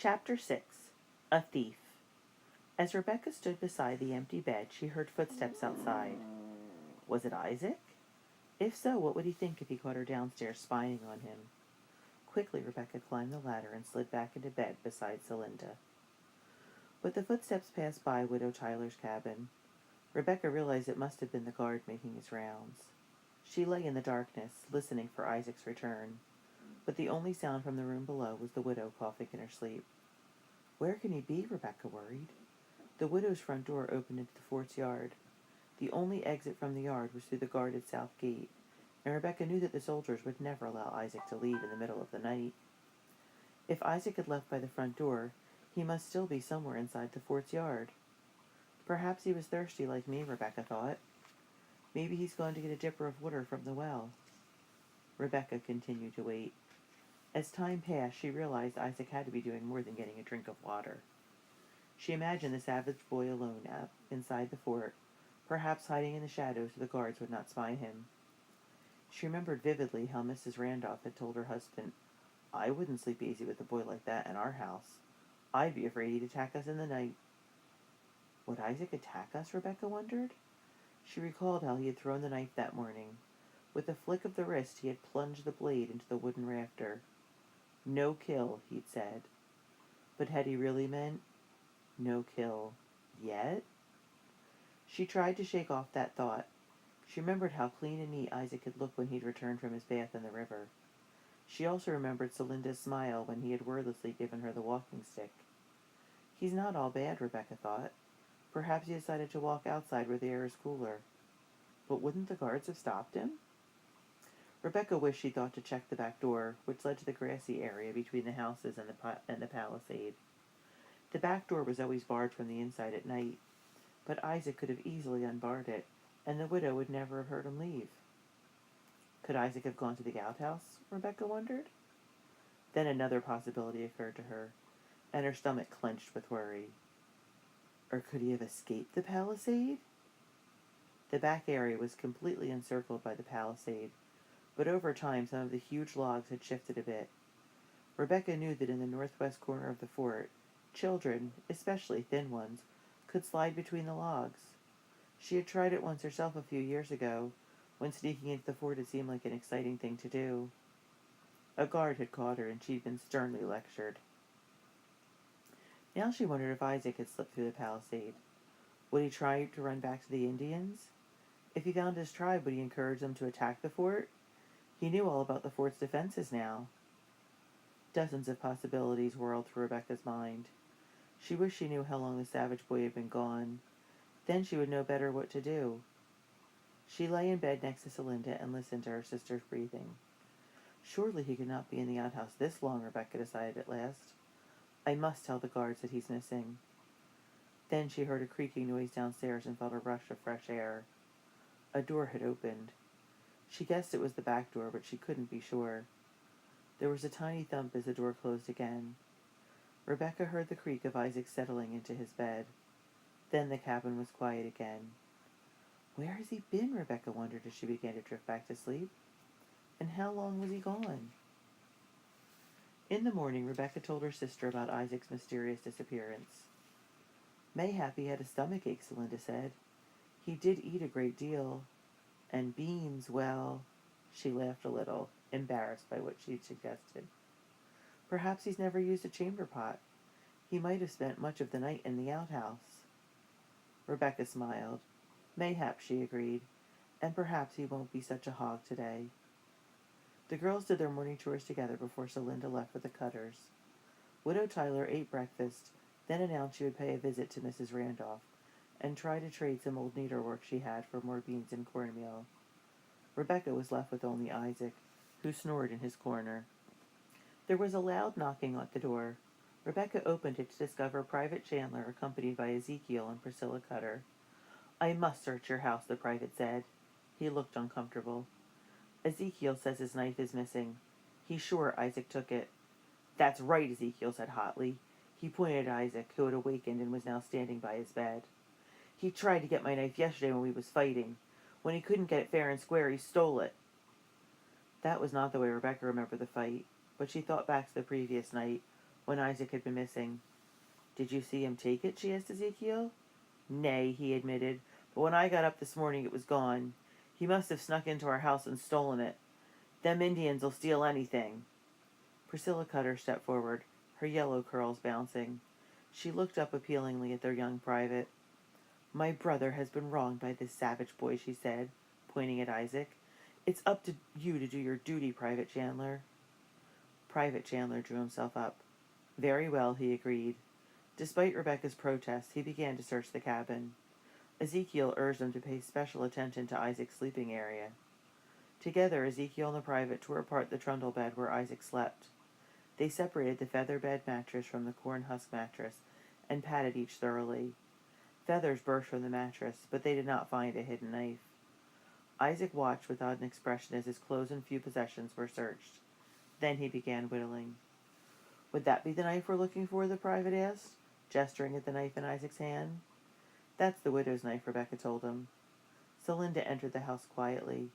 Chapter 6. A Thief. As Rebecca stood beside the empty bed, she heard footsteps outside. Was it Isaac? If so, what would he think if he caught her downstairs spying on him? Quickly, Rebecca climbed the ladder and slid back into bed beside Celinda. But the footsteps passed by Widow Tyler's cabin. Rebecca realized it must have been the guard making his rounds. She lay in the darkness, listening for Isaac's return, but the only sound from the room below was the widow coughing in her sleep. Where can he be? Rebecca worried. The widow's front door opened into the fort's yard. The only exit from the yard was through the guarded south gate, and Rebecca knew that the soldiers would never allow Isaac to leave in the middle of the night. If Isaac had left by the front door, he must still be somewhere inside the fort's yard. Perhaps he was thirsty like me, Rebecca thought. Maybe he's gone to get a dipper of water from the well. Rebecca continued to wait. As time passed, she realized Isaac had to be doing more than getting a drink of water. She imagined the savage boy alone inside the fort, perhaps hiding in the shadows so the guards would not spy him. She remembered vividly how Mrs. Randolph had told her husband, "I wouldn't sleep easy with a boy like that in our house. I'd be afraid he'd attack us in the night." Would Isaac attack us, Rebecca wondered? She recalled how he had thrown the knife that morning. With a flick of the wrist, he had plunged the blade into the wooden rafter. No kill, he'd said. But had he really meant no kill yet? She tried to shake off that thought. She remembered how clean and neat Isaac had looked when he'd returned from his bath in the river. She also remembered Celinda's smile when he had wordlessly given her the walking stick. He's not all bad, Rebecca thought. Perhaps he decided to walk outside where the air is cooler. But wouldn't the guards have stopped him? Rebecca wished she thought to check the back door, which led to the grassy area between the houses and the palisade. The back door was always barred from the inside at night, but Isaac could have easily unbarred it, and the widow would never have heard him leave. Could Isaac have gone to the outhouse? Rebecca wondered. Then another possibility occurred to her, and her stomach clenched with worry. Or could he have escaped the palisade? The back area was completely encircled by the palisade, but over time some of the huge logs had shifted a bit. Rebecca knew that in the northwest corner of the fort, children, especially thin ones, could slide between the logs. She had tried it once herself a few years ago, when sneaking into the fort had seemed like an exciting thing to do. A guard had caught her, and she'd been sternly lectured. Now she wondered if Isaac had slipped through the palisade. Would he try to run back to the Indians? If he found his tribe, would he encourage them to attack the fort? He knew all about the fort's defenses now. Dozens of possibilities whirled through Rebecca's mind. She wished she knew how long the savage boy had been gone. Then she would know better what to do. She lay in bed next to Celinda and listened to her sister's breathing. Surely he could not be in the outhouse this long, Rebecca decided at last. I must tell the guards that he's missing. Then she heard a creaking noise downstairs and felt a rush of fresh air. A door had opened. She guessed it was the back door, but she couldn't be sure. There was a tiny thump as the door closed again. Rebecca heard the creak of Isaac settling into his bed. Then the cabin was quiet again. Where has he been? Rebecca wondered as she began to drift back to sleep. And how long was he gone? In the morning, Rebecca told her sister about Isaac's mysterious disappearance. Mayhap he had a stomachache, Celinda said. He did eat a great deal. And beans, well... She laughed a little, embarrassed by what she'd suggested. Perhaps he's never used a chamber pot. He might have spent much of the night in the outhouse. Rebecca smiled. Mayhap, she agreed, and perhaps he won't be such a hog today. The girls did their morning chores together before Celinda left for the Cutters. Widow Tyler ate breakfast, then announced she would pay a visit to Mrs. Randolph, and try to trade some old needlework she had for more beans and cornmeal. Rebecca was left with only Isaac, who snored in his corner. There was a loud knocking at the door. Rebecca opened it to discover Private Chandler, accompanied by Ezekiel and Priscilla Cutter. I must search your house, the private said. He looked uncomfortable. Ezekiel says his knife is missing. He's sure Isaac took it. That's right, Ezekiel said hotly. He pointed at Isaac, who had awakened and was now standing by his bed. He tried to get my knife yesterday when we was fighting. When he couldn't get it fair and square, he stole it. That was not the way Rebecca remembered the fight, but she thought back to the previous night, when Isaac had been missing. Did you see him take it? She asked Ezekiel. Nay, he admitted, but when I got up this morning it was gone. He must have snuck into our house and stolen it. Them Indians'll steal anything. Priscilla Cutter stepped forward, her yellow curls bouncing. She looked up appealingly at their young private. My brother has been wronged by this savage boy, she said, pointing at Isaac. It's up to you to do your duty, Private Chandler. Private Chandler drew himself up. Very well, he agreed. Despite Rebecca's protests, he began to search the cabin. Ezekiel urged them to pay special attention to Isaac's sleeping area. Together, Ezekiel and the private tore apart the trundle bed where Isaac slept. They separated the feather bed mattress from the corn husk mattress and patted each thoroughly. Feathers burst from the mattress, but they did not find a hidden knife. Isaac watched without an expression as his clothes and few possessions were searched. Then he began whittling. Would that be the knife we're looking for? The private asked, gesturing at the knife in Isaac's hand. That's the widow's knife, Rebecca told him. Celinda entered the house quietly.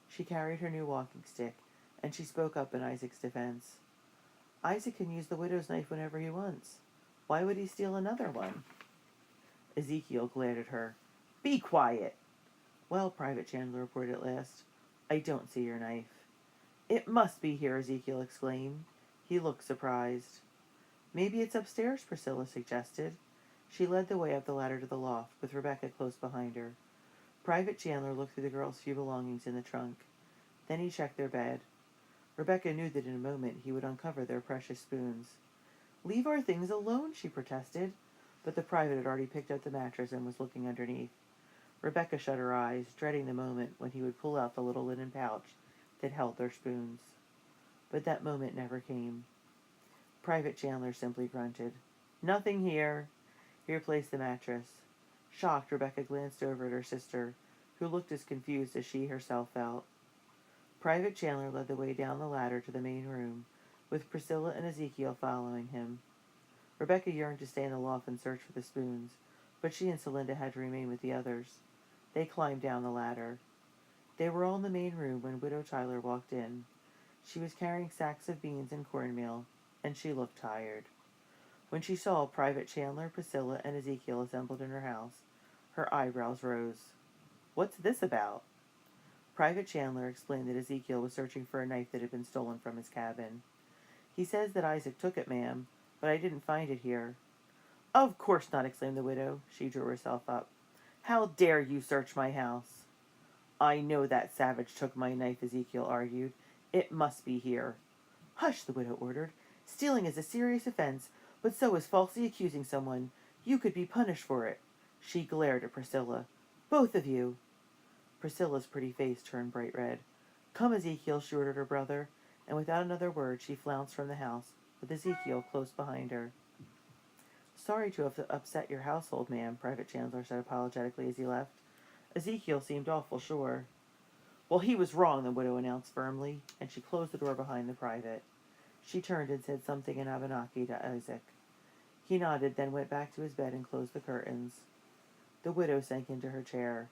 She carried her new walking stick, and she spoke up in Isaac's defense. Isaac can use the widow's knife whenever he wants. Why would he steal another one? Ezekiel glared at her. Be quiet! Well, Private Chandler reported at last, I don't see your knife. It must be here, Ezekiel exclaimed. He looked surprised. Maybe it's upstairs, Priscilla suggested. She led the way up the ladder to the loft, with Rebecca close behind her. Private Chandler looked through the girls' few belongings in the trunk. Then he checked their bed. Rebecca knew that in a moment he would uncover their precious spoons. Leave our things alone, she protested, but the private had already picked up the mattress and was looking underneath. Rebecca shut her eyes, dreading the moment when he would pull out the little linen pouch that held their spoons. But that moment never came. Private Chandler simply grunted. Nothing here. He replaced the mattress. Shocked, Rebecca glanced over at her sister, who looked as confused as she herself felt. Private Chandler led the way down the ladder to the main room, with Priscilla and Ezekiel following him. Rebecca yearned to stay in the loft and search for the spoons, but she and Celinda had to remain with the others. They climbed down the ladder. They were all in the main room when Widow Tyler walked in. She was carrying sacks of beans and cornmeal, and she looked tired. When she saw Private Chandler, Priscilla, and Ezekiel assembled in her house, her eyebrows rose. What's this about? Private Chandler explained that Ezekiel was searching for a knife that had been stolen from his cabin. He says that Isaac took it, ma'am, but I didn't find it here. Of course not, exclaimed the widow. She drew herself up. How dare you search my house? I know that savage took my knife, Ezekiel argued. It must be here. Hush, the widow ordered. Stealing is a serious offense, but so is falsely accusing someone. You could be punished for it. She glared at Priscilla. Both of you. Priscilla's pretty face turned bright red. Come, Ezekiel, she ordered her brother, and without another word she flounced from the house, with Ezekiel close behind her. Sorry to have upset your household, ma'am, Private Chandler said apologetically as he left. Ezekiel seemed awful sure. Well, he was wrong, the widow announced firmly, and she closed the door behind the private. She turned and said something in Abenaki to Isaac. He nodded, then went back to his bed and closed the curtains. The widow sank into her chair.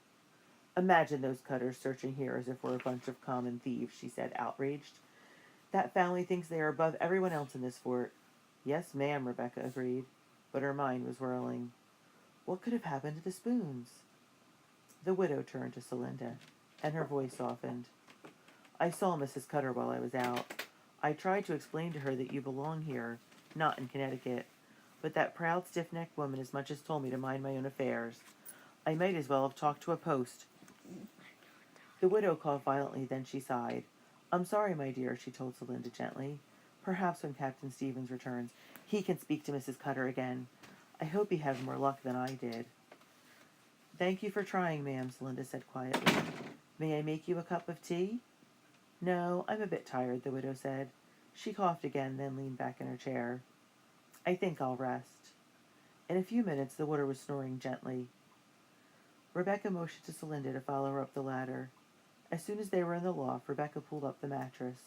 Imagine those Cutters searching here as if we're a bunch of common thieves, she said, outraged. That family thinks they are above everyone else in this fort. Yes, ma'am, Rebecca agreed, but her mind was whirling. What could have happened to the spoons? The widow turned to Celinda, and her voice softened. I saw Mrs. Cutter while I was out. I tried to explain to her that you belong here, not in Connecticut, but that proud, stiff-necked woman as much as told me to mind my own affairs. I might as well have talked to a post. The widow coughed violently, then she sighed. I'm sorry, my dear, she told Celinda gently. Perhaps when Captain Stevens returns, he can speak to Mrs. Cutter again. I hope he has more luck than I did. Thank you for trying, ma'am, Celinda said quietly. May I make you a cup of tea? No, I'm a bit tired, the widow said. She coughed again, then leaned back in her chair. I think I'll rest. In a few minutes, the widow was snoring gently. Rebecca motioned to Celinda to follow her up the ladder. As soon as they were in the loft, Rebecca pulled up the mattress.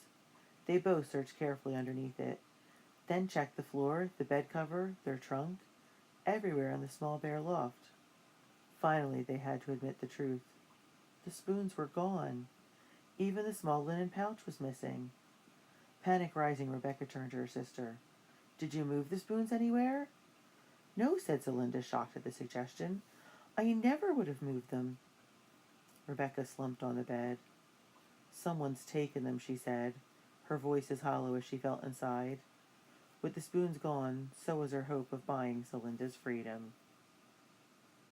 They both searched carefully underneath it, then checked the floor, the bed cover, their trunk, everywhere in the small bare loft. Finally, they had to admit the truth. The spoons were gone. Even the small linen pouch was missing. Panic rising, Rebecca turned to her sister. Did you move the spoons anywhere? No, said Celinda, shocked at the suggestion. I never would have moved them. Rebecca slumped on the bed. Someone's taken them, she said, her voice as hollow as she felt inside. With the spoons gone, so was her hope of buying Celinda's freedom.